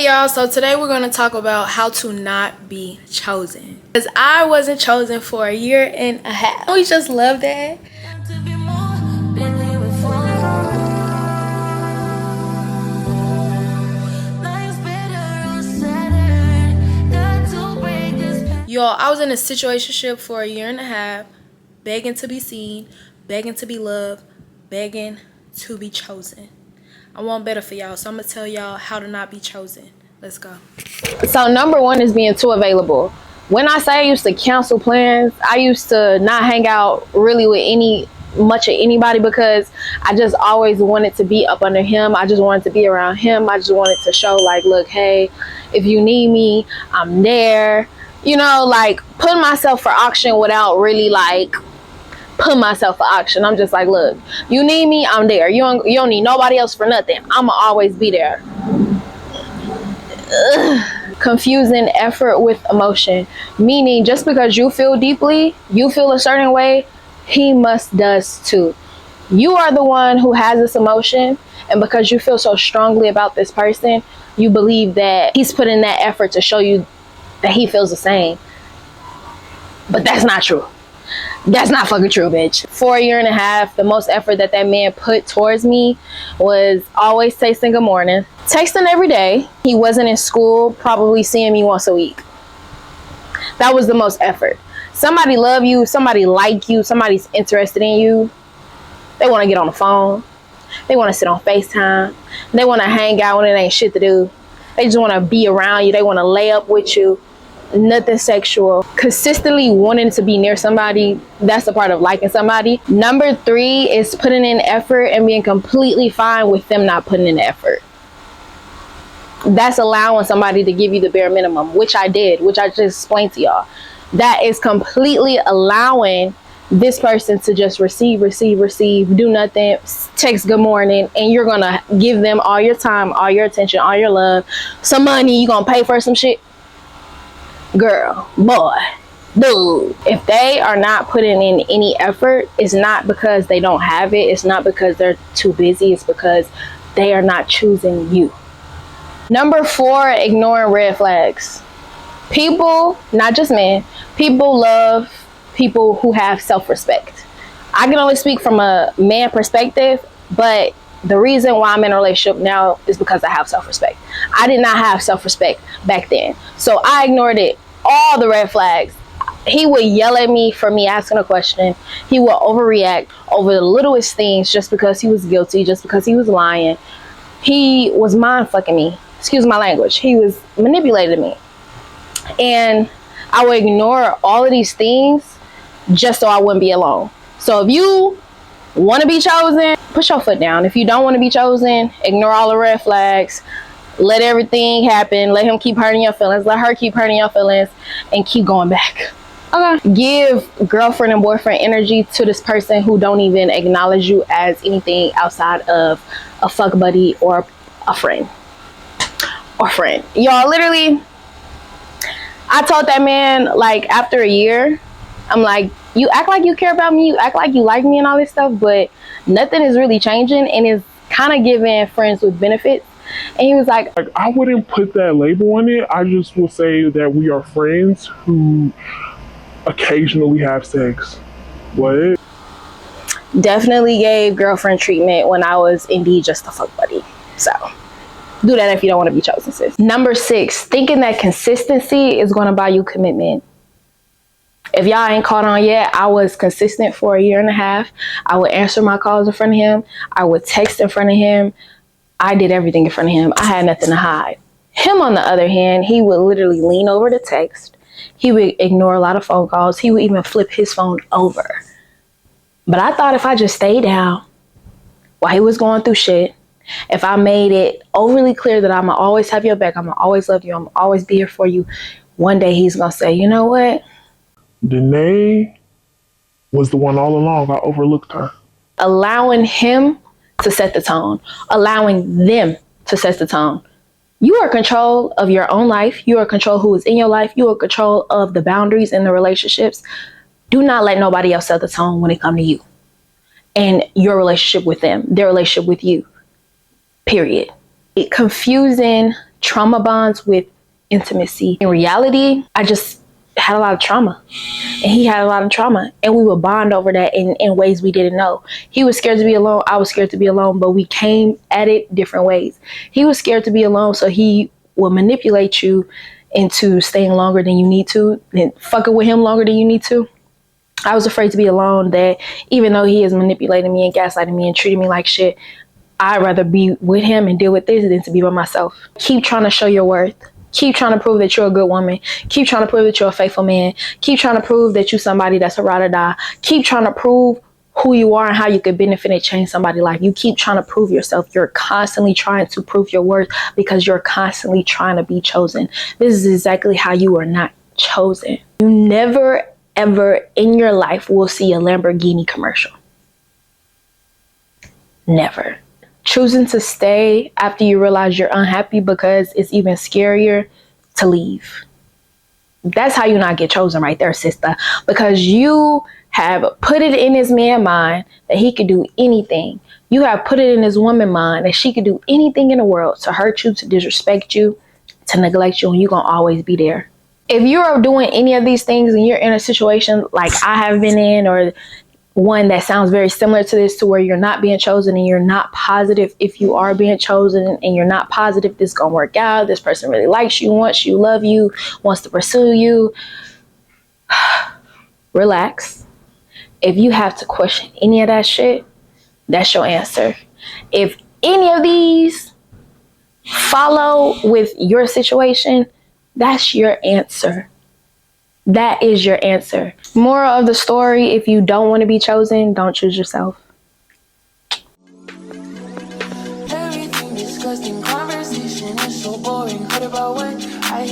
y'all, so today we're going to talk about how to not be chosen. Because I wasn't chosen for a year and a half. We just love that. Y'all, I was in a situationship for a year and a half, begging to be seen, begging to be loved, begging to be chosen. I want better for y'all, so I'm gonna tell y'all how to not be chosen. Let's go. So number one is being too available. When I say I used to cancel plans, I used to not hang out really with much of anybody because I just always wanted to be up under him. I just wanted to be around him. I just wanted to show like, look, hey, if you need me, I'm there. You know, like putting myself for auction without really like put myself for auction. I'm just like, look, you need me, I'm there. You don't need nobody else for nothing. I'ma always be there. Confusing effort with emotion, meaning just because you feel deeply, you feel a certain way, he must does too. You are the one who has this emotion, and because you feel so strongly about this person, you believe that he's putting that effort to show you that he feels the same. But that's not true. That's not fucking true, bitch. For a year and a half, the most effort that man put towards me was always texting good morning, texting every day. He wasn't in school, probably seeing me once a week. That was the most effort. Somebody love you, somebody like you, somebody's interested in you. They want to get on the phone. They want to sit on FaceTime. They want to hang out when it ain't shit to do. They just want to be around you. They want to lay up with you. Nothing sexual. Consistently wanting to be near somebody, that's a part of liking somebody. Number 3 is putting in effort and being completely fine with them not putting in effort. That's allowing somebody to give you the bare minimum, which I did, which I just explained to y'all. That is completely allowing this person to just receive, do nothing, text good morning, and you're gonna give them all your time, all your attention, all your love, some money, you gonna pay for some shit. Girl, boy, dude, if they are not putting in any effort, it's not because they don't have it. It's not because they're too busy. It's because they are not choosing you. Number 4, ignoring red flags. People, not just men, people love people who have self-respect. I can only speak from a man perspective, but the reason why I'm in a relationship now is because I have self-respect. I did not have self-respect back then. So I ignored it. All the red flags. He would yell at me for me asking a question. He would overreact over the littlest things just because he was guilty, just because he was lying. He was mind fucking me. Excuse my language. He was manipulating me. And I would ignore all of these things just so I wouldn't be alone. So if you want to be chosen, put your foot down. If you don't want to be chosen, ignore all the red flags. Let everything happen. Let him keep hurting your feelings. Let her keep hurting your feelings and keep going back. Okay. Give girlfriend and boyfriend energy to this person who don't even acknowledge you as anything outside of a fuck buddy or a friend. Y'all, literally, I told that man, like, after a year, I'm like, you act like you care about me, you act like you like me and all this stuff, but nothing is really changing, and it's kind of giving friends with benefits. And he was like, I wouldn't put that label on it. I just will say that we are friends who occasionally have sex. What? Definitely gave girlfriend treatment when I was indeed just a fuck buddy. So do that if you don't want to be chosen, sis. Number 6, thinking that consistency is going to buy you commitment. If y'all ain't caught on yet, I was consistent for a year and a half. I would answer my calls in front of him. I would text in front of him. I did everything in front of him. I had nothing to hide. Him, on the other hand, he would literally lean over the text. He would ignore a lot of phone calls. He would even flip his phone over. But I thought if I just stayed down while he was going through shit, if I made it overly clear that I'm going to always have your back, I'm going to always love you, I'm going to always be here for you, one day he's going to say, you know what? Danae was the one all along. I overlooked her. Allowing him to set the tone, allowing them to set the tone. You are in control of your own life. You are in control who is in your life. You are in control of the boundaries in the relationships. Do not let nobody else set the tone when it comes to you and your relationship with them, their relationship with you, period. Confusing trauma bonds with intimacy. In reality, I just had a lot of trauma, and he had a lot of trauma, and we would bond over that in ways we didn't know. He was scared to be alone. I was scared to be alone, but we came at it different ways. He was scared to be alone, so he will manipulate you into staying longer than you need to, and fucking with him longer than you need to. I was afraid to be alone, that even though he is manipulating me and gaslighting me and treating me like shit, I'd rather be with him and deal with this than to be by myself. Keep trying to show your worth. Keep trying to prove that you're a good woman. Keep trying to prove that you're a faithful man. Keep trying to prove that you're somebody that's a ride or die. Keep trying to prove who you are and how you could benefit and change somebody's life. You keep trying to prove yourself. You're constantly trying to prove your worth because you're constantly trying to be chosen. This is exactly how you are not chosen. You never, ever in your life will see a Lamborghini commercial. Never. Choosing to stay after you realize you're unhappy because it's even scarier to leave. That's how you not get chosen right there, sister. Because you have put it in this man's mind that he could do anything. You have put it in this woman's mind that she could do anything in the world to hurt you, to disrespect you, to neglect you, and you're going to always be there. If you are doing any of these things and you're in a situation like I have been in, or one that sounds very similar to this, to where you're not being chosen and you're not positive if you are being chosen, and you're not positive this is gonna work out, this person really likes you, wants you, love you, wants to pursue you, relax. If you have to question any of that shit, that's your answer. If any of these follow with your situation, that's your answer. That is your answer. Moral of the story, if you don't want to be chosen, don't choose yourself. Everything disgusting, conversation is so boring. Heard about what I